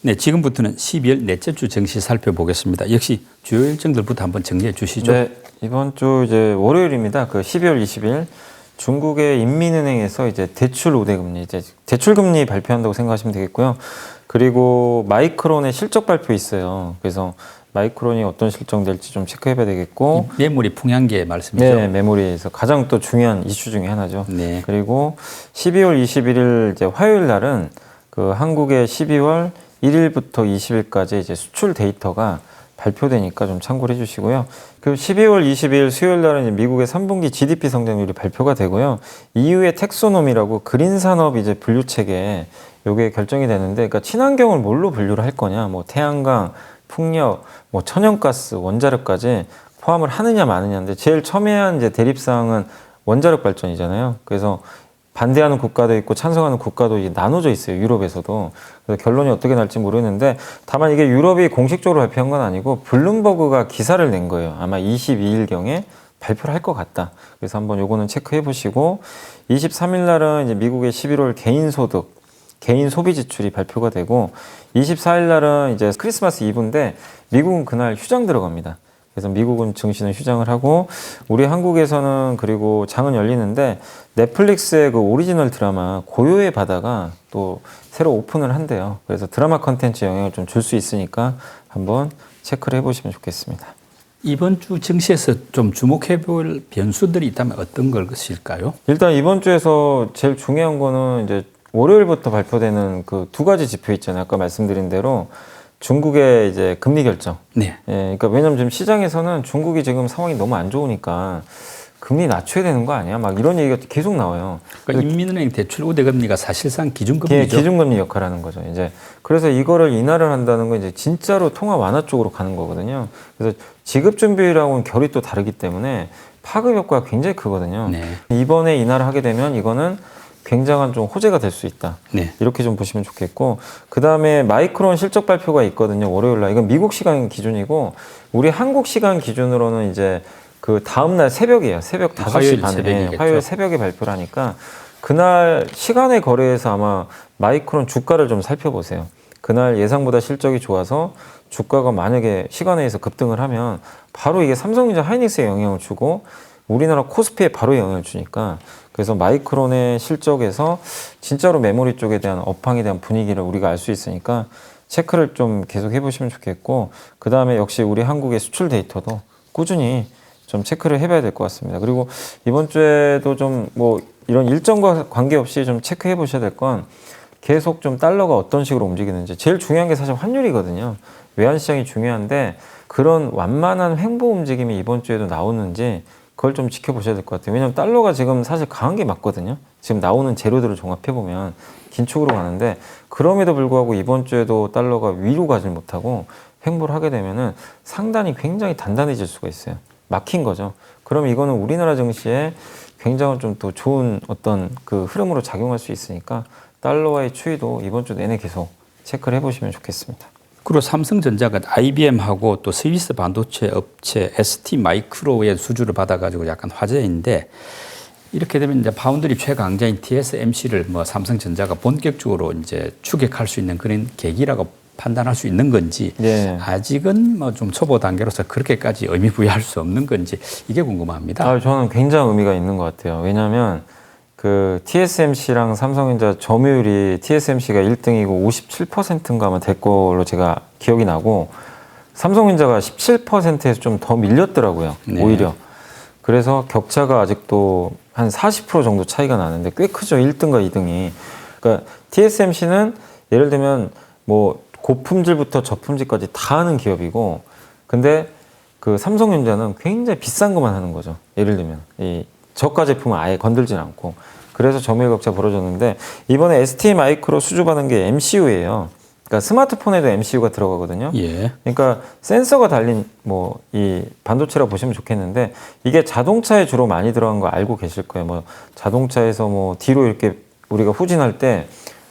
네, 지금부터는 12월 넷째 주 증시 살펴보겠습니다. 역시 주요 일정들부터 한번 정리해 주시죠. 네, 이번 주 이제 월요일입니다. 그 12월 20일 중국의 인민은행에서 이제 대출 우대금리, 이제 대출금리 발표한다고 생각하시면 되겠고요. 그리고 마이크론의 실적 발표 있어요. 그래서 마이크론이 어떤 실적 될지 좀 체크해봐야 되겠고. 메모리 풍향계 말씀이죠? 네, 메모리에서 가장 또 중요한 이슈 중에 하나죠. 네. 그리고 12월 21일 이제 화요일 날은 그 한국의 12월 1일부터 20일까지 이제 수출 데이터가 발표되니까 좀 참고를 해주시고요. 그 12월 20일 수요일 날은 이제 미국의 3분기 GDP 성장률이 발표가 되고요. 이후에 텍소노미라고 그린 산업 이제 분류 체계 요게 결정이 되는데, 그러니까 친환경을 뭘로 분류를 할 거냐, 뭐 태양광, 풍력, 뭐 천연가스, 원자력까지 포함을 하느냐 마느냐인데, 제일 첨예한 이제 대립사항은 원자력 발전이잖아요. 그래서 반대하는 국가도 있고 찬성하는 국가도 이제 나눠져 있어요. 유럽에서도. 그래서 결론이 어떻게 날지 모르겠는데, 다만 이게 유럽이 공식적으로 발표한 건 아니고 블룸버그가 기사를 낸 거예요. 아마 22일경에 발표를 할 것 같다. 그래서 한번 요거는 체크해 보시고, 23일 날은 이제 미국의 11월 개인소득, 개인 소비 지출이 발표가 되고, 24일 날은 이제 크리스마스 이브인데 미국은 그날 휴장 들어갑니다. 그래서 미국은 증시는 휴장을 하고, 우리 한국에서는 그리고 장은 열리는데 넷플릭스의 그 오리지널 드라마 고요의 바다가 또 새로 오픈을 한대요. 그래서 드라마 컨텐츠 영향을 좀 줄 수 있으니까 한번 체크를 해보시면 좋겠습니다. 이번 주 증시에서 좀 주목해 볼 변수들이 있다면 어떤 것일까요? 일단 이번 주에서 제일 중요한 거는 이제 월요일부터 발표되는 그 두 가지 지표 있잖아요. 아까 말씀드린 대로 중국의 이제 금리 결정. 네. 예, 그러니까 왜냐면 지금 시장에서는 중국이 지금 상황이 너무 안 좋으니까 금리 낮춰야 되는 거 아니야? 막 이런 얘기가 계속 나와요. 그러니까 인민은행 대출 우대금리가 사실상 기준금리죠. 기준금리 역할을 하는 거죠. 이제 그래서 이거를 인하를 한다는 건 이제 진짜로 통화 완화 쪽으로 가는 거거든요. 그래서 지급 준비율하고는 결이 또 다르기 때문에 파급 효과가 굉장히 크거든요. 네. 이번에 인하를 하게 되면 이거는 굉장한 좀 호재가 될 수 있다. 네. 이렇게 좀 보시면 좋겠고, 그 다음에 마이크론 실적 발표가 있거든요. 월요일 날. 이건 미국 시간 기준이고, 우리 한국 시간 기준으로는 이제 그 다음날 새벽이에요. 새벽 5시 반에. 화요일 새벽에 발표를 하니까 그날 시간의 거래에서 아마 마이크론 주가를 좀 살펴보세요. 그날 예상보다 실적이 좋아서 주가가 만약에 시간에 의해서 급등을 하면 바로 이게 삼성전자 하이닉스에 영향을 주고 우리나라 코스피에 바로 영향을 주니까, 그래서 마이크론의 실적에서 진짜로 메모리 쪽에 대한 업황에 대한 분위기를 우리가 알 수 있으니까 체크를 좀 계속 해보시면 좋겠고, 그 다음에 역시 우리 한국의 수출 데이터도 꾸준히 좀 체크를 해봐야 될 것 같습니다. 그리고 이번 주에도 좀 뭐 이런 일정과 관계없이 좀 체크해 보셔야 될 건 계속 좀 달러가 어떤 식으로 움직이는지. 제일 중요한 게 사실 환율이거든요. 외환시장이 중요한데 그런 완만한 횡보 움직임이 이번 주에도 나오는지 그걸 좀 지켜보셔야 될 것 같아요. 왜냐하면 달러가 지금 사실 강한 게 맞거든요. 지금 나오는 재료들을 종합해보면 긴축으로 가는데, 그럼에도 불구하고 이번 주에도 달러가 위로 가질 못하고 횡보를 하게 되면은 상단이 굉장히 단단해질 수가 있어요. 막힌 거죠. 그럼 이거는 우리나라 증시에 굉장히 좀 또 좋은 어떤 그 흐름으로 작용할 수 있으니까 달러와의 추이도 이번 주 내내 계속 체크를 해보시면 좋겠습니다. 그리고 삼성전자가 IBM하고 또 스위스 반도체 업체 ST 마이크로의 수주를 받아가지고 약간 화제인데, 이렇게 되면 이제 파운드리 최강자인 TSMC를 뭐 삼성전자가 본격적으로 이제 추격할 수 있는 그런 계기라고 판단할 수 있는 건지, 네. 아직은 뭐 좀 초보 단계로서 그렇게까지 의미 부여할 수 없는 건지, 이게 궁금합니다. 저는 굉장히 의미가 있는 것 같아요. 왜냐하면 그 TSMC랑 삼성전자 점유율이 TSMC가 1등이고 57%인가 아마 될 걸로 제가 기억이 나고, 삼성전자가 17%에서 좀 더 밀렸더라고요. 네. 오히려. 그래서 격차가 아직도 한 40% 정도 차이가 나는데 꽤 크죠. 1등과 2등이. 그러니까 TSMC는 예를 들면 뭐 고품질부터 저품질까지 다 하는 기업이고, 근데 그 삼성전자는 굉장히 비싼 것만 하는 거죠. 예를 들면 이 저가 제품은 아예 건들진 않고. 그래서 점유율 격차 벌어졌는데, 이번에 ST 마이크로 수주받은 게 MCU예요. 그러니까 스마트폰에도 MCU가 들어가거든요. 예. 그러니까 센서가 달린 뭐 이 반도체라고 보시면 좋겠는데, 이게 자동차에 주로 많이 들어간 거 알고 계실 거예요. 뭐 자동차에서 뭐 뒤로 이렇게 우리가 후진할 때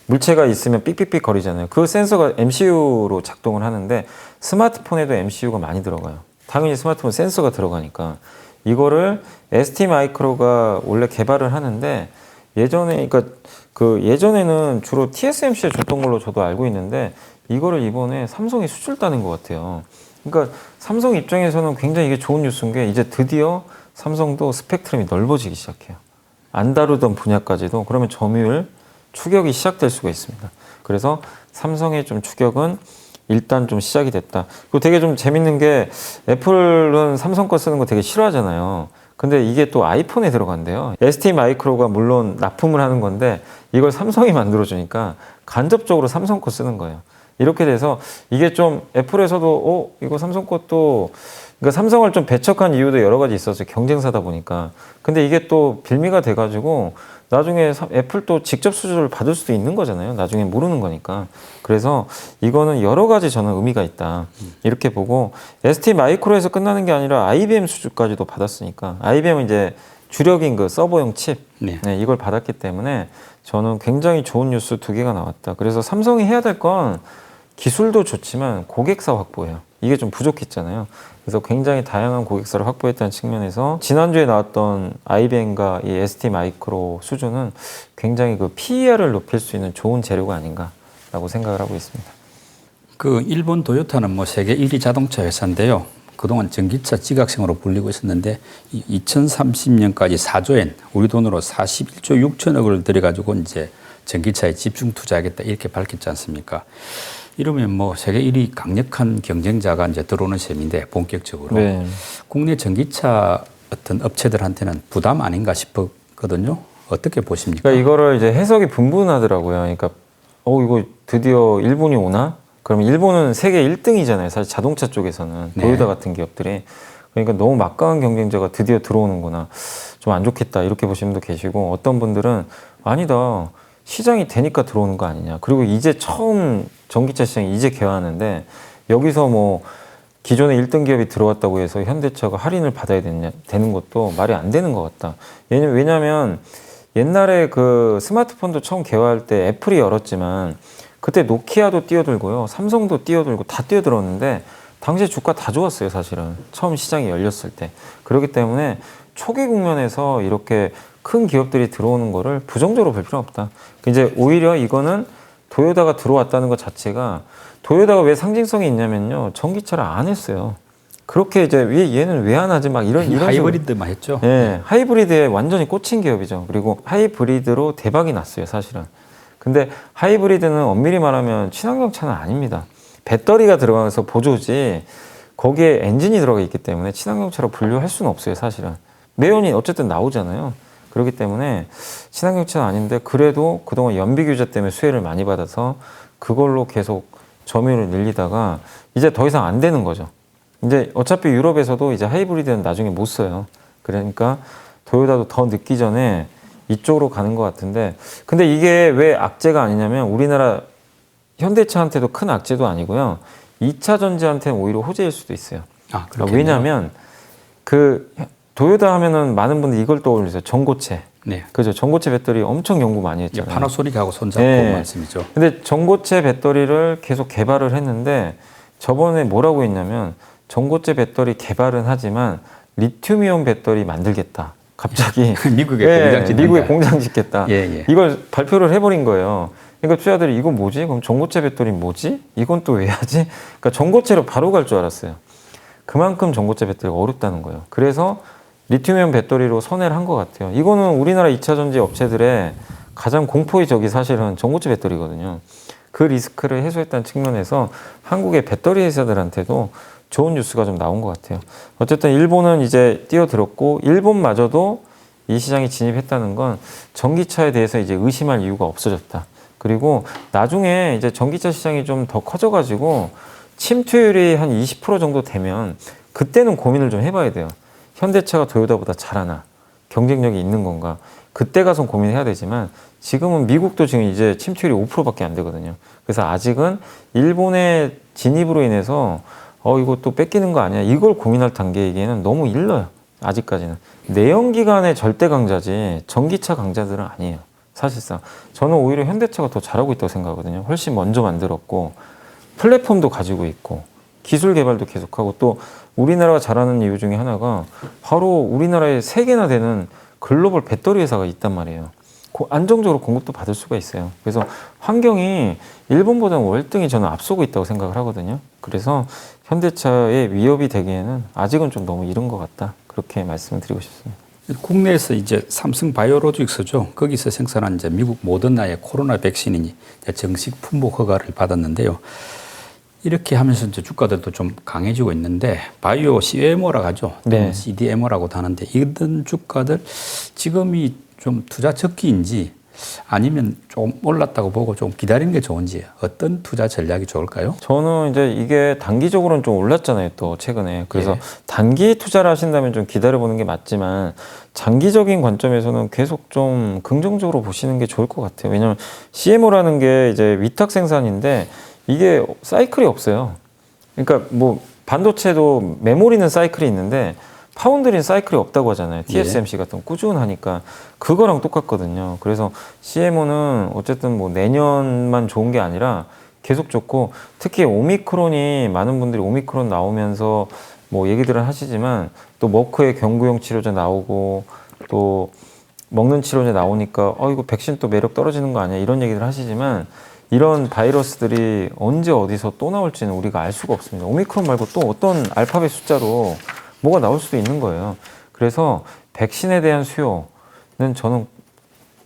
물체가 있으면 삑삑삑 거리잖아요. 그 센서가 MCU로 작동을 하는데, 스마트폰에도 MCU가 많이 들어가요. 당연히 스마트폰 센서가 들어가니까. 이거를 ST 마이크로가 원래 개발을 하는데, 예전에 그러니까 그 그 예전에는 주로 TSMC에 줬던 걸로 저도 알고 있는데 이거를 이번에 삼성이 수출 따는 것 같아요. 그러니까 삼성 입장에서는 굉장히 이게 좋은 뉴스인 게 이제 드디어 삼성도 스펙트럼이 넓어지기 시작해요. 안 다루던 분야까지도 그러면 점유율 추격이 시작될 수가 있습니다. 그래서 삼성의 좀 추격은 일단 좀 시작이 됐다. 그리고 되게 좀 재밌는 게 애플은 삼성 거 쓰는 거 되게 싫어하잖아요. 근데 이게 또 아이폰에 들어간대요. ST 마이크로가 물론 납품을 하는 건데 이걸 삼성이 만들어주니까 간접적으로 삼성 거 쓰는 거예요. 이렇게 돼서 이게 좀 애플에서도 이거 삼성 것도 그러니까 삼성을 좀 배척한 이유도 여러 가지 있었어요. 경쟁사다 보니까. 근데 이게 또 빌미가 돼가지고 나중에 애플도 직접 수주를 받을 수도 있는 거잖아요. 나중에 모르는 거니까. 그래서 이거는 여러 가지 저는 의미가 있다. 이렇게 보고 ST 마이크로에서 끝나는 게 아니라 IBM 수주까지도 받았으니까 IBM은 이제 주력인 그 서버용 칩 네, 이걸 받았기 때문에 저는 굉장히 좋은 뉴스 두 개가 나왔다. 그래서 삼성이 해야 될 건 기술도 좋지만 고객사 확보예요. 이게 좀 부족했잖아요. 그래서 굉장히 다양한 고객사를 확보했다는 측면에서 지난주에 나왔던 IBM과 이 ST 마이크로 수주는 굉장히 그 PER을 높일 수 있는 좋은 재료가 아닌가라고 생각을 하고 있습니다. 그 일본 도요타는 뭐 세계 1위 자동차 회사인데요. 그동안 전기차 지각생으로 불리고 있었는데 2030년까지 4조엔 우리 돈으로 41조 6천억을 들여가지고 이제 전기차에 집중 투자하겠다 이렇게 밝혔지 않습니까? 이러면 뭐 세계 1위 강력한 경쟁자가 이제 들어오는 셈인데 본격적으로 네. 국내 전기차 어떤 업체들한테는 부담 아닌가 싶었거든요. 어떻게 보십니까? 그러니까 이거를 이제 해석이 분분하더라고요. 그러니까 이거 드디어 일본이 오나? 그러면 일본은 세계 1등이잖아요. 사실 자동차 쪽에서는 도요타 같은 기업들이. 그러니까 너무 막강한 경쟁자가 드디어 들어오는구나. 좀 안 좋겠다. 이렇게 보시는 분도 계시고 어떤 분들은 아니다. 시장이 되니까 들어오는 거 아니냐. 그리고 이제 처음 전기차 시장이 이제 개화하는데 여기서 뭐 기존의 1등 기업이 들어왔다고 해서 현대차가 할인을 받아야 되는 것도 말이 안 되는 것 같다. 왜냐면 옛날에 그 스마트폰도 처음 개화할 때 애플이 열었지만 그때 노키아도 뛰어들고요. 삼성도 뛰어들고 다 뛰어들었는데 당시에 주가 다 좋았어요, 사실은. 처음 시장이 열렸을 때. 그렇기 때문에 초기 국면에서 이렇게 큰 기업들이 들어오는 거를 부정적으로 볼 필요는 없다. 이제 오히려 이거는 도요타가 들어왔다는 것 자체가 도요타가 왜 상징성이 있냐면요. 전기차를 안 했어요. 그렇게 이제 얘는 왜 안 하지? 막 이런 하이브리드만 했죠. 네, 하이브리드에 완전히 꽂힌 기업이죠. 그리고 하이브리드로 대박이 났어요, 사실은. 근데 하이브리드는 엄밀히 말하면 친환경차는 아닙니다. 배터리가 들어가서 보조지 거기에 엔진이 들어가 있기 때문에 친환경차로 분류할 수는 없어요, 사실은. 매연이 어쨌든 나오잖아요. 그렇기 때문에 친환경차는 아닌데 그래도 그동안 연비 규제 때문에 수혜를 많이 받아서 그걸로 계속 점유율을 늘리다가 이제 더 이상 안 되는 거죠. 이제 어차피 유럽에서도 이제 하이브리드는 나중에 못 써요. 그러니까 도요타도 더 늦기 전에 이쪽으로 가는 것 같은데 근데 이게 왜 악재가 아니냐면 우리나라 현대차한테도 큰 악재도 아니고요. 2차 전지한테는 오히려 호재일 수도 있어요. 그러니까 왜냐하면 그 도요타 하면은 많은 분들이 이걸 떠올리세요. 전고체. 네. 그죠. 전고체 배터리 엄청 연구 많이 했잖아요. 파나소닉하고 손잡고 말씀이죠. 근데 전고체 배터리를 계속 개발을 했는데 저번에 뭐라고 했냐면 전고체 배터리 개발은 하지만 리튬이온 배터리 만들겠다. 갑자기 미국에 공장 짓겠다. 이걸 발표를 해버린 거예요. 그러니까 투자들이 이거 뭐지? 그럼 전고체 배터리 뭐지? 이건 또 왜 하지? 그러니까 전고체로 바로 갈 줄 알았어요. 그만큼 전고체 배터리가 어렵다는 거예요. 그래서 리튬이온 배터리로 선회를 한 것 같아요. 이거는 우리나라 2차 전지 업체들의 가장 공포의 적이 사실은 전고체 배터리거든요. 그 리스크를 해소했다는 측면에서 한국의 배터리 회사들한테도 좋은 뉴스가 좀 나온 것 같아요. 어쨌든 일본은 이제 뛰어들었고 일본마저도 이 시장에 진입했다는 건 전기차에 대해서 이제 의심할 이유가 없어졌다. 그리고 나중에 이제 전기차 시장이 좀 더 커져가지고 침투율이 한 20% 정도 되면 그때는 고민을 좀 해봐야 돼요. 현대차가 도요타보다 잘하나? 경쟁력이 있는 건가? 그때 가서 고민해야 되지만 지금은 미국도 지금 이제 침투율이 5%밖에 안 되거든요. 그래서 아직은 일본의 진입으로 인해서 이거 또 뺏기는 거 아니야? 이걸 고민할 단계이기에는 너무 일러요. 아직까지는. 내연기관의 절대 강자지 전기차 강자들은 아니에요. 사실상. 저는 오히려 현대차가 더 잘하고 있다고 생각하거든요. 훨씬 먼저 만들었고 플랫폼도 가지고 있고 기술 개발도 계속하고 또 우리나라가 잘하는 이유 중에 하나가 바로 우리나라에 3개나 되는 글로벌 배터리 회사가 있단 말이에요. 안정적으로 공급도 받을 수가 있어요. 그래서 환경이 일본보다는 월등히 저는 앞서고 있다고 생각을 하거든요. 그래서 현대차의 위협이 되기에는 아직은 좀 너무 이른 것 같다. 그렇게 말씀드리고 싶습니다. 국내에서 이제 삼성 바이오로직스죠. 거기서 생산한 이제 미국 모더나의 코로나 백신이 정식 품목 허가를 받았는데요. 이렇게 하면서 이제 주가들도 좀 강해지고 있는데 바이오 CMO라고 하죠. 네. CDMO라고도 하는데 이런 주가들 지금이 좀 투자 적기인지 아니면 좀 올랐다고 보고 좀 기다리는 게 좋은지 어떤 투자 전략이 좋을까요? 저는 이제 이게 단기적으로는 좀 올랐잖아요, 또 최근에. 그래서 단기 투자를 하신다면 좀 기다려보는 게 맞지만 장기적인 관점에서는 계속 좀 긍정적으로 보시는 게 좋을 것 같아요. 왜냐하면 CMO라는 게 이제 위탁 생산인데 이게 사이클이 없어요. 그러니까 뭐 반도체도 메모리는 사이클이 있는데 파운드리는 사이클이 없다고 하잖아요. TSMC 같은 거 꾸준하니까 그거랑 똑같거든요. 그래서 CMO는 어쨌든 뭐 내년만 좋은 게 아니라 계속 좋고 특히 오미크론이 많은 분들이 오미크론 나오면서 뭐 얘기들을 하시지만 또 머크의 경구용 치료제 나오고 또 먹는 치료제 나오니까 이거 백신 또 매력 떨어지는 거 아니야 이런 얘기들 하시지만 이런 바이러스들이 언제 어디서 또 나올지는 우리가 알 수가 없습니다. 오미크론 말고 또 어떤 알파벳 숫자로 뭐가 나올 수도 있는 거예요. 그래서 백신에 대한 수요는 저는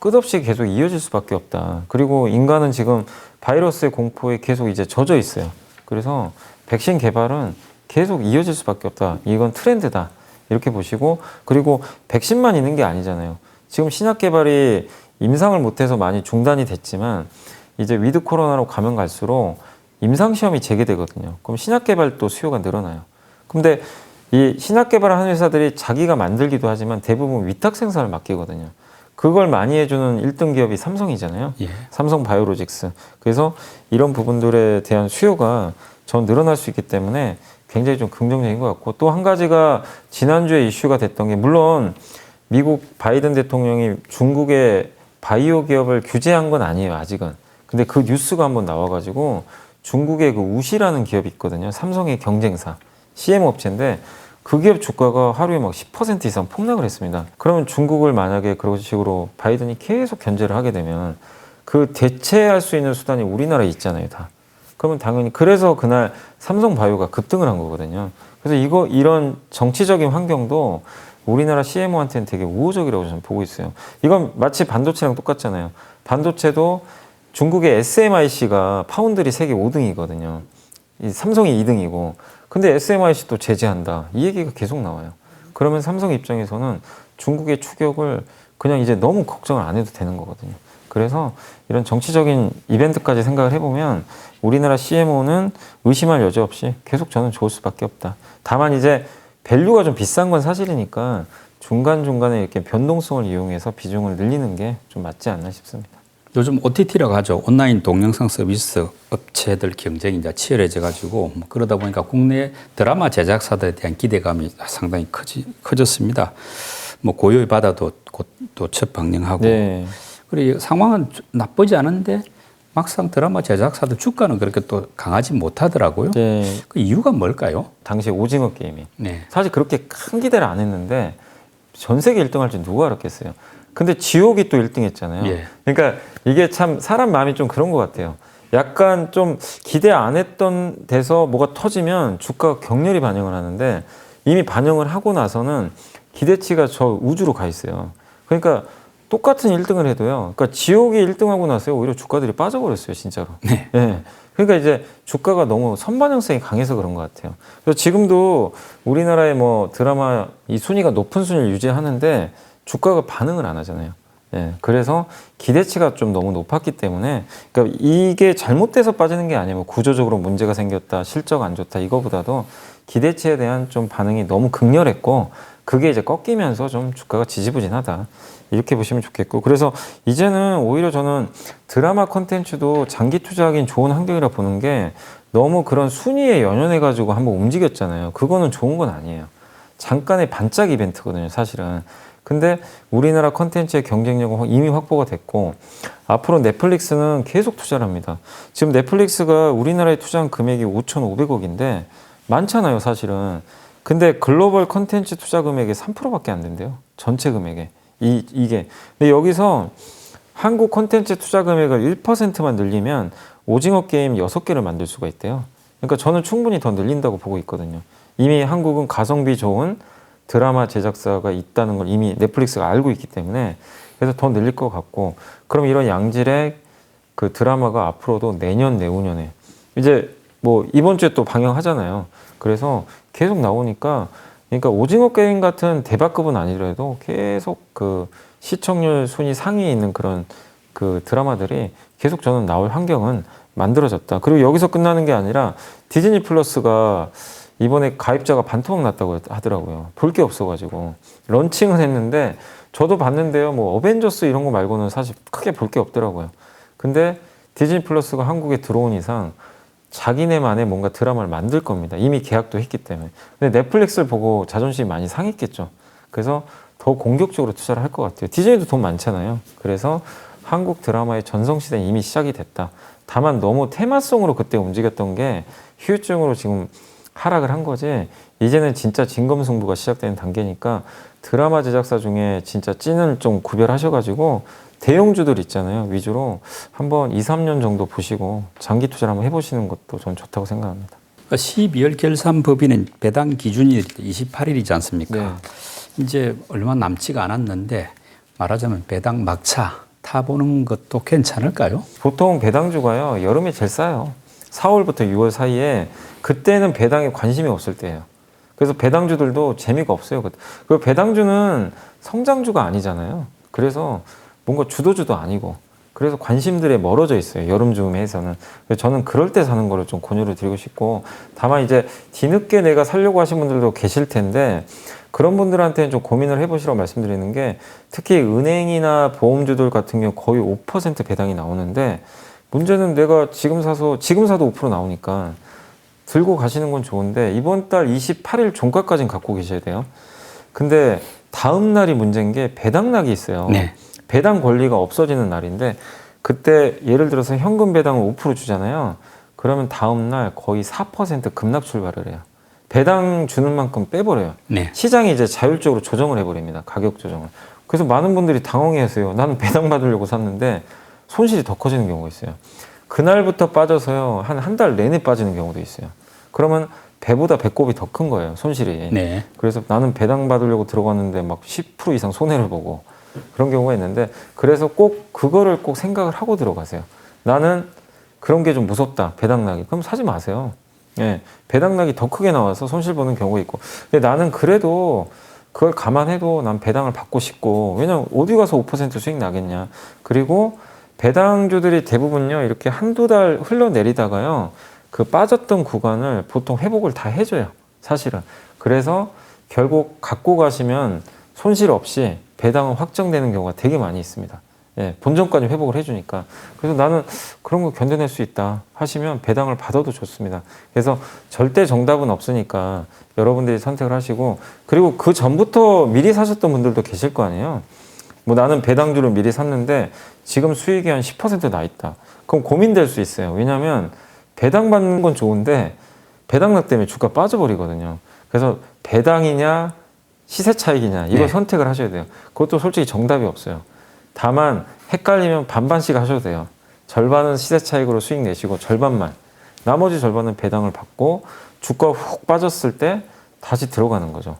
끝없이 계속 이어질 수밖에 없다. 그리고 인간은 지금 바이러스의 공포에 계속 이제 젖어 있어요. 그래서 백신 개발은 계속 이어질 수밖에 없다. 이건 트렌드다. 이렇게 보시고 그리고 백신만 있는 게 아니잖아요. 지금 신약 개발이 임상을 못해서 많이 중단이 됐지만 이제 위드 코로나로 가면 갈수록 임상 시험이 재개되거든요. 그럼 신약 개발도 수요가 늘어나요. 근데 이 신약 개발하는 회사들이 자기가 만들기도 하지만 대부분 위탁 생산을 맡기거든요. 그걸 많이 해주는 1등 기업이 삼성이잖아요. 삼성 바이오로직스. 그래서 이런 부분들에 대한 수요가 전 늘어날 수 있기 때문에 굉장히 좀 긍정적인 것 같고 또 한 가지가 지난주에 이슈가 됐던 게 물론 미국 바이든 대통령이 중국의 바이오 기업을 규제한 건 아니에요. 아직은. 근데 그 뉴스가 한번 나와가지고 중국의 그 우시라는 기업이 있거든요. 삼성의 경쟁사. CM 업체인데 그 기업 주가가 하루에 막 10% 이상 폭락을 했습니다. 그러면 중국을 만약에 그런 식으로 바이든이 계속 견제를 하게 되면 그 대체할 수 있는 수단이 우리나라에 있잖아요, 다. 그러면 당연히 그래서 그날 삼성바이오가 급등을 한 거거든요. 그래서 이런 정치적인 환경도 우리나라 CMO한테는 되게 우호적이라고 저는 보고 있어요. 이건 마치 반도체랑 똑같잖아요. 반도체도 중국의 SMIC가 파운드리 세계 5등이거든요. 이 삼성이 2등이고. 근데 SMIC도 제재한다. 이 얘기가 계속 나와요. 그러면 삼성 입장에서는 중국의 추격을 그냥 이제 너무 걱정을 안 해도 되는 거거든요. 그래서 이런 정치적인 이벤트까지 생각을 해보면 우리나라 CMO는 의심할 여지 없이 계속 저는 좋을 수밖에 없다. 다만 이제 밸류가 좀 비싼 건 사실이니까 중간중간에 이렇게 변동성을 이용해서 비중을 늘리는 게 좀 맞지 않나 싶습니다. 요즘 OTT라고 하죠. 온라인 동영상 서비스 업체들 경쟁이 이제 치열해져 가지고 그러다 보니까 국내 드라마 제작사들에 대한 기대감이 상당히 커졌습니다. 뭐 고요히 바다도 곧 또 첫 방영하고 그리고 상황은 나쁘지 않은데 막상 드라마 제작사들 주가는 그렇게 또 강하지 못하더라고요. 그 이유가 뭘까요? 당시 오징어 게임이 사실 그렇게 큰 기대를 안 했는데 전 세계 1등 할 줄 누가 알았겠어요. 근데 지옥이 또 1등 했잖아요. 그러니까 이게 참 사람 마음이 좀 그런 것 같아요. 약간 좀 기대 안 했던 데서 뭐가 터지면 주가가 격렬히 반영을 하는데 이미 반영을 하고 나서는 기대치가 저 우주로 가 있어요. 그러니까 똑같은 1등을 해도요. 그러니까 지옥이 1등하고 나서요. 오히려 주가들이 빠져버렸어요. 진짜로. 그러니까 이제 주가가 너무 선반영성이 강해서 그런 것 같아요. 그래서 지금도 우리나라의 뭐 드라마 이 순위가 높은 순위를 유지하는데 주가가 반응을 안 하잖아요. 그래서 기대치가 좀 너무 높았기 때문에 그러니까 이게 잘못돼서 빠지는 게 아니고 구조적으로 문제가 생겼다, 실적 안 좋다 이거보다도 기대치에 대한 좀 반응이 너무 극렬했고 그게 이제 꺾이면서 좀 주가가 지지부진하다 이렇게 보시면 좋겠고 그래서 이제는 오히려 저는 드라마 콘텐츠도 장기 투자하기엔 좋은 환경이라 보는 게 너무 그런 순위에 연연해 가지고 한번 움직였잖아요. 그거는 좋은 건 아니에요. 잠깐의 반짝 이벤트거든요, 사실은. 근데 우리나라 콘텐츠의 경쟁력은 이미 확보가 됐고 앞으로 넷플릭스는 계속 투자를 합니다. 지금 넷플릭스가 우리나라에 투자한 금액이 5,500억인데 많잖아요, 사실은. 근데 글로벌 콘텐츠 투자 금액의 3%밖에 안 된대요. 전체 금액에. 이게. 근데 여기서 한국 콘텐츠 투자 금액을 1%만 늘리면 오징어 게임 6개를 만들 수가 있대요. 그러니까 저는 충분히 더 늘린다고 보고 있거든요. 이미 한국은 가성비 좋은 드라마 제작사가 있다는 걸 이미 넷플릭스가 알고 있기 때문에 그래서 더 늘릴 것 같고, 그럼 이런 양질의 그 드라마가 앞으로도 내년, 내후년에 이제 뭐 이번 주에 또 방영하잖아요. 그래서 계속 나오니까, 그러니까 오징어 게임 같은 대박급은 아니더라도 계속 그 시청률 순위 상위에 있는 그런 그 드라마들이 계속 저는 나올 환경은 만들어졌다. 그리고 여기서 끝나는 게 아니라 디즈니 플러스가 이번에 가입자가 반토막 났다고 하더라고요. 볼 게 없어가지고 런칭은 했는데 저도 봤는데요. 뭐 어벤져스 이런 거 말고는 사실 크게 볼 게 없더라고요. 근데 디즈니 플러스가 한국에 들어온 이상 자기네만의 뭔가 드라마를 만들 겁니다. 이미 계약도 했기 때문에. 근데 넷플릭스를 보고 자존심이 많이 상했겠죠. 그래서 더 공격적으로 투자를 할 것 같아요. 디즈니도 돈 많잖아요. 그래서 한국 드라마의 전성시대는 이미 시작이 됐다. 다만 너무 테마성으로 그때 움직였던 게 휴유증으로 지금 하락을 한 거지, 이제는 진짜 진검승부가 시작되는 단계니까 드라마 제작사 중에 진짜 찐을 좀 구별하셔가지고 대형주들 있잖아요. 위주로 한번 2, 3년 정도 보시고 장기 투자를 한번 해보시는 것도 저는 좋다고 생각합니다. 12월 결산 법인은 배당 기준이 28일이지 않습니까? 네. 이제 얼마 남지가 않았는데 말하자면 배당 막차 타보는 것도 괜찮을까요? 보통 배당주가요, 여름에 제일 싸요. 4월부터 6월 사이에, 그때는 배당에 관심이 없을 때예요. 그래서 배당주들도 재미가 없어요. 그 배당주는 성장주가 아니잖아요. 그래서 뭔가 주도주도 아니고, 그래서 관심들에 멀어져 있어요. 여름쯤에서는. 그래서 저는 그럴 때 사는 거를 좀 권유를 드리고 싶고, 다만 이제 뒤늦게 내가 살려고 하신 분들도 계실 텐데, 그런 분들한테는 좀 고민을 해보시라고 말씀드리는 게, 특히 은행이나 보험주들 같은 경우 거의 5% 배당이 나오는데, 문제는 내가 지금 사도 5% 나오니까 들고 가시는 건 좋은데, 이번 달 28일 종가까지는 갖고 계셔야 돼요. 근데 다음 날이 문제인 게 배당락이 있어요. 네. 배당 권리가 없어지는 날인데, 그때 예를 들어서 현금 배당을 5% 주잖아요. 그러면 다음 날 거의 4% 급락 출발을 해요. 배당 주는 만큼 빼버려요. 네. 시장이 이제 자율적으로 조정을 해버립니다. 가격 조정을. 그래서 많은 분들이 당황해하세요. 나는 배당 받으려고 샀는데 손실이 더 커지는 경우가 있어요. 그날부터 빠져서요, 한 달 내내 빠지는 경우도 있어요. 그러면 배보다 배꼽이 더 큰 거예요, 손실이. 네. 그래서 나는 배당 받으려고 들어갔는데 막 10% 이상 손해를 보고 그런 경우가 있는데, 그래서 꼭 그거를 꼭 생각을 하고 들어가세요. 나는 그런 게 좀 무섭다, 배당락이. 그럼 사지 마세요. 예, 배당락이 더 크게 나와서 손실 보는 경우가 있고. 근데 나는 그래도 그걸 감안해도 난 배당을 받고 싶고, 왜냐면 어디 가서 5% 수익 나겠냐. 그리고 배당주들이 대부분요, 이렇게 한두 달 흘러내리다가요, 그 빠졌던 구간을 보통 회복을 다 해줘요, 사실은. 그래서 결국 갖고 가시면 손실 없이 배당은 확정되는 경우가 되게 많이 있습니다. 예, 본전까지 회복을 해주니까. 그래서 나는 그런 거 견뎌낼 수 있다 하시면 배당을 받아도 좋습니다. 그래서 절대 정답은 없으니까 여러분들이 선택을 하시고, 그리고 그 전부터 미리 사셨던 분들도 계실 거 아니에요. 뭐 나는 배당주를 미리 샀는데 지금 수익이 한 10% 나 있다. 그럼 고민될 수 있어요. 왜냐하면 배당 받는 건 좋은데 배당락 때문에 주가 빠져버리거든요. 그래서 배당이냐 시세 차익이냐 이걸 네. 선택을 하셔야 돼요. 그것도 솔직히 정답이 없어요. 다만 헷갈리면 반반씩 하셔도 돼요. 절반은 시세 차익으로 수익 내시고 절반만, 나머지 절반은 배당을 받고 주가 훅 빠졌을 때 다시 들어가는 거죠.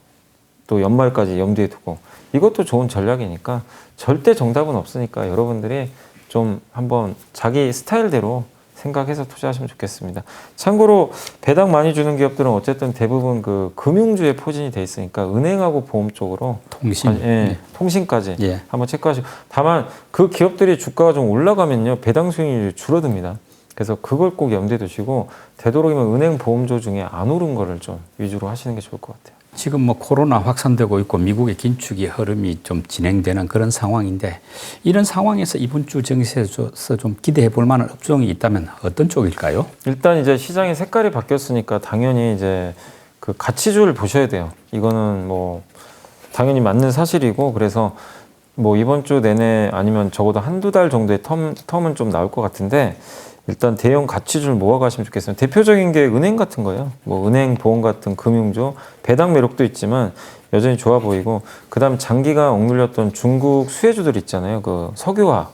또 연말까지 염두에 두고. 이것도 좋은 전략이니까 절대 정답은 없으니까 여러분들이 좀 한번 자기 스타일대로 생각해서 투자하시면 좋겠습니다. 참고로 배당 많이 주는 기업들은 어쨌든 대부분 그 금융주에 포진이 돼 있으니까 은행하고 보험 쪽으로 통신. 예, 네. 통신까지 예. 한번 체크하시고, 다만 그 기업들이 주가가 좀 올라가면요, 배당 수익률이 줄어듭니다. 그래서 그걸 꼭 염두에 두시고, 되도록이면 은행 보험주 중에 안 오른 거를 좀 위주로 하시는 게 좋을 것 같아요. 지금 뭐 코로나 확산되고 있고 미국의 긴축의 흐름이 좀 진행되는 그런 상황인데, 이런 상황에서 이번 주 증시에서 좀 기대해 볼 만한 업종이 있다면 어떤 쪽일까요? 일단 이제 시장의 색깔이 바뀌었으니까 당연히 이제 그 가치주를 보셔야 돼요. 이거는 뭐 당연히 맞는 사실이고, 그래서 뭐 이번 주 내내 아니면 적어도 한두 달 정도의 텀은 좀 나올 것 같은데, 일단 대형 가치주를 모아가시면 좋겠습니다. 대표적인 게 은행 같은 거예요. 뭐 은행, 보험 같은 금융주, 배당 매력도 있지만 여전히 좋아 보이고, 그 다음 장기가 억눌렸던 중국 수혜주들 있잖아요. 그 석유화,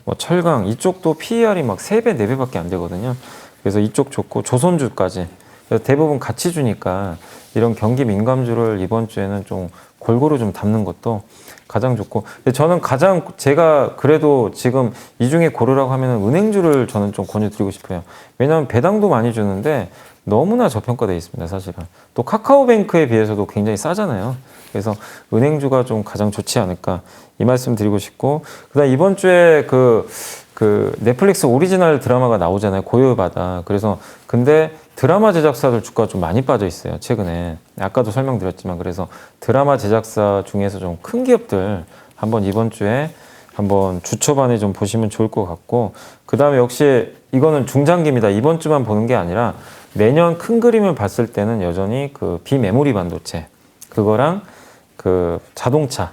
뭐 철강 이쪽도 PER이 막 3배, 4배밖에 안 되거든요. 그래서 이쪽 좋고 조선주까지 그래서 대부분 같이 주니까 이런 경기 민감주를 이번 주에는 좀 골고루 좀 담는 것도 가장 좋고 근데 저는 가장 제가 그래도 지금 이 중에 고르라고 하면 은행주를 저는 좀 권유드리고 싶어요. 왜냐하면 배당도 많이 주는데 너무나 저평가되어 있습니다. 사실은 또 카카오뱅크에 비해서도 굉장히 싸잖아요. 그래서 은행주가 좀 가장 좋지 않을까 이 말씀 드리고 싶고 그다음 이번 주에 그 넷플릭스 오리지널 드라마가 나오잖아요. 고요바다. 그래서 근데 드라마 제작사들 주가가 좀 많이 빠져 있어요. 최근에 아까도 설명드렸지만 그래서 드라마 제작사 중에서 좀 큰 기업들 한번 이번 주에 한번 주 초반에 좀 보시면 좋을 것 같고 그 다음에 역시 이거는 중장기입니다. 이번 주만 보는 게 아니라 내년 큰 그림을 봤을 때는 여전히 그 비메모리 반도체 그거랑 그 자동차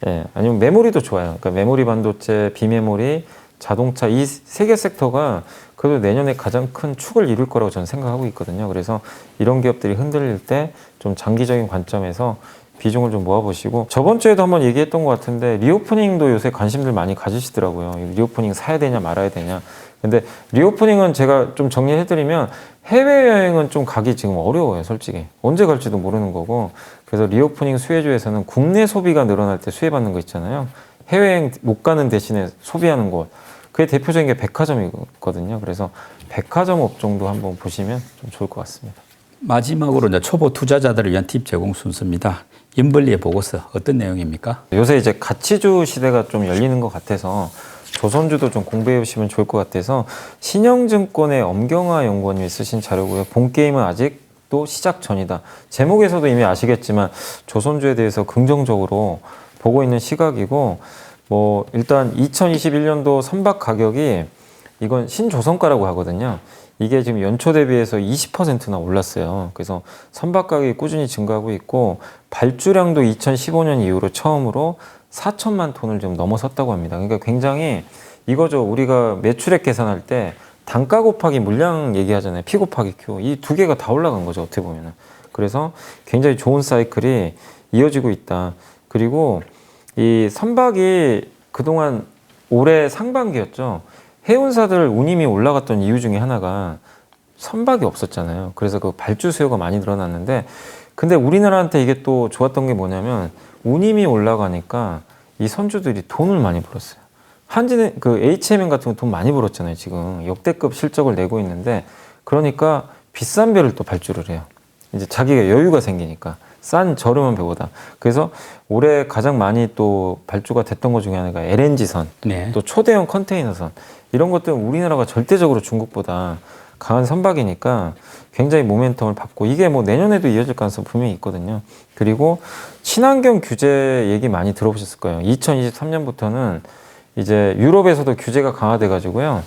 예, 아니면 메모리도 좋아요. 그러니까 메모리 반도체, 비메모리, 자동차 이 세 개 섹터가 그래도 내년에 가장 큰 축을 이룰 거라고 저는 생각하고 있거든요. 그래서 이런 기업들이 흔들릴 때 좀 장기적인 관점에서 비중을 좀 모아보시고 저번 주에도 한번 얘기했던 것 같은데 리오프닝도 요새 관심들 많이 가지시더라고요. 리오프닝 사야 되냐 말아야 되냐. 근데 리오프닝은 제가 좀 정리해드리면 해외여행은 좀 가기 지금 어려워요. 솔직히 언제 갈지도 모르는 거고 그래서 리오프닝 수혜주에서는 국내 소비가 늘어날 때 수혜받는 거 있잖아요. 해외여행 못 가는 대신에 소비하는 곳 그게 대표적인 게 백화점이거든요. 그래서 백화점 업종도 한번 보시면 좀 좋을 것 같습니다. 마지막으로 이제 초보 투자자들을 위한 팁 제공 순서입니다. 인벌리의 보고서 어떤 내용입니까? 요새 이제 가치주 시대가 좀 열리는 것 같아서 조선주도 좀 공부해 보시면 좋을 것 같아서 신영증권의 엄경화 연구원님이 쓰신 자료고요. 본 게임은 아직도 시작 전이다. 제목에서도 이미 아시겠지만 조선주에 대해서 긍정적으로 보고 있는 시각이고 뭐 일단 2021년도 선박 가격이 이건 신조선가라고 하거든요. 이게 지금 연초 대비해서 20%나 올랐어요. 그래서 선박 가격이 꾸준히 증가하고 있고 발주량도 2015년 이후로 처음으로 4천만 톤을 좀 넘어섰다고 합니다. 그러니까 굉장히 이거죠. 우리가 매출액 계산할 때 단가 곱하기 물량 얘기하잖아요. P 곱하기 Q. 이 두 개가 다 올라간 거죠. 어떻게 보면은. 그래서 굉장히 좋은 사이클이 이어지고 있다. 그리고 이 선박이 그동안 올해 상반기였죠. 해운사들 운임이 올라갔던 이유 중에 하나가 선박이 없었잖아요. 그래서 그 발주 수요가 많이 늘어났는데 근데 우리나라한테 이게 또 좋았던 게 뭐냐면 운임이 올라가니까 이 선주들이 돈을 많이 벌었어요. 한진의 그 HMN 같은 거 돈 많이 벌었잖아요. 지금 역대급 실적을 내고 있는데 그러니까 비싼 배를 또 발주를 해요. 이제 자기가 여유가 생기니까 싼 저렴한 배보다. 그래서 올해 가장 많이 또 발주가 됐던 것 중에 하나가 LNG선, 네. 또 초대형 컨테이너선 이런 것들은 우리나라가 절대적으로 중국보다 강한 선박이니까 굉장히 모멘텀을 받고 이게 뭐 내년에도 이어질 가능성 분명히 있거든요. 그리고 친환경 규제 얘기 많이 들어보셨을 거예요. 2023년부터는 이제 유럽에서도 규제가 강화돼 가지고요.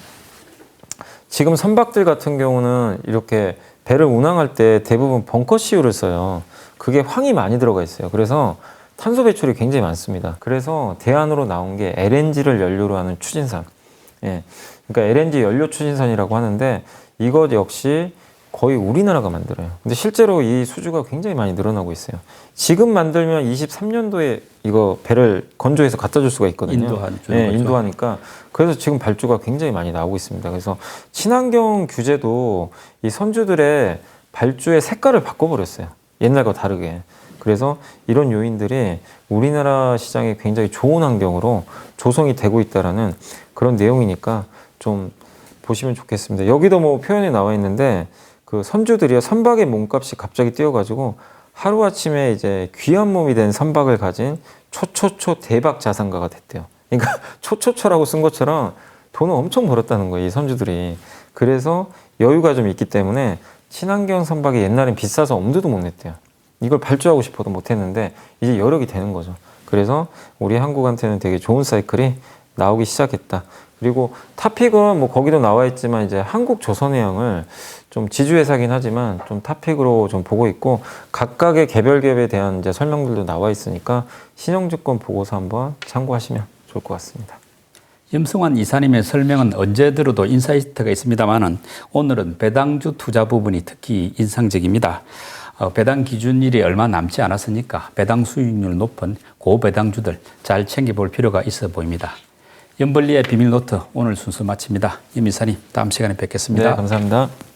지금 선박들 같은 경우는 이렇게 배를 운항할 때 대부분 벙커CU를 써요. 그게 황이 많이 들어가 있어요. 그래서 탄소 배출이 굉장히 많습니다. 그래서 대안으로 나온 게 LNG를 연료로 하는 추진선. 예. 그러니까 LNG 연료 추진선이라고 하는데 이것 역시 거의 우리나라가 만들어요. 근데 실제로 이 수주가 굉장히 많이 늘어나고 있어요. 지금 만들면 23년도에 이거 배를 건조해서 갖다 줄 수가 있거든요. 인도하니까. 그래서 지금 발주가 굉장히 많이 나오고 있습니다. 그래서 친환경 규제도 이 선주들의 발주의 색깔을 바꿔버렸어요. 옛날과 다르게. 그래서 이런 요인들이 우리나라 시장에 굉장히 좋은 환경으로 조성이 되고 있다라는 그런 내용이니까 좀 보시면 좋겠습니다. 여기도 뭐 표현이 나와 있는데 그 선주들이요, 선박의 몸값이 갑자기 뛰어가지고 하루아침에 이제 귀한 몸이 된 선박을 가진 초초초 대박 자산가가 됐대요. 그러니까 초초초라고 쓴 것처럼 돈을 엄청 벌었다는 거예요, 이 선주들이. 그래서 여유가 좀 있기 때문에 친환경 선박이 옛날엔 비싸서 엄두도 못 냈대요. 이걸 발주하고 싶어도 못했는데 이제 여력이 되는 거죠. 그래서 우리 한국한테는 되게 좋은 사이클이 나오기 시작했다. 그리고 탑픽은 뭐 거기도 나와 있지만 이제 한국조선해양을 좀 지주회사긴 하지만 좀 탑픽으로 좀 보고 있고 각각의 개별 기업에 대한 이제 설명들도 나와 있으니까 신영증권 보고서 한번 참고하시면 좋을 것 같습니다. 염승환 이사님의 설명은 언제 들어도 인사이트가 있습니다만은 오늘은 배당주 투자 부분이 특히 인상적입니다. 배당 기준일이 얼마 남지 않았으니까 배당 수익률 높은 고배당주들 잘 챙겨볼 필요가 있어 보입니다. 연벌리의 비밀 노트 오늘 순서 마칩니다. 임 이사님 다음 시간에 뵙겠습니다. 네, 감사합니다.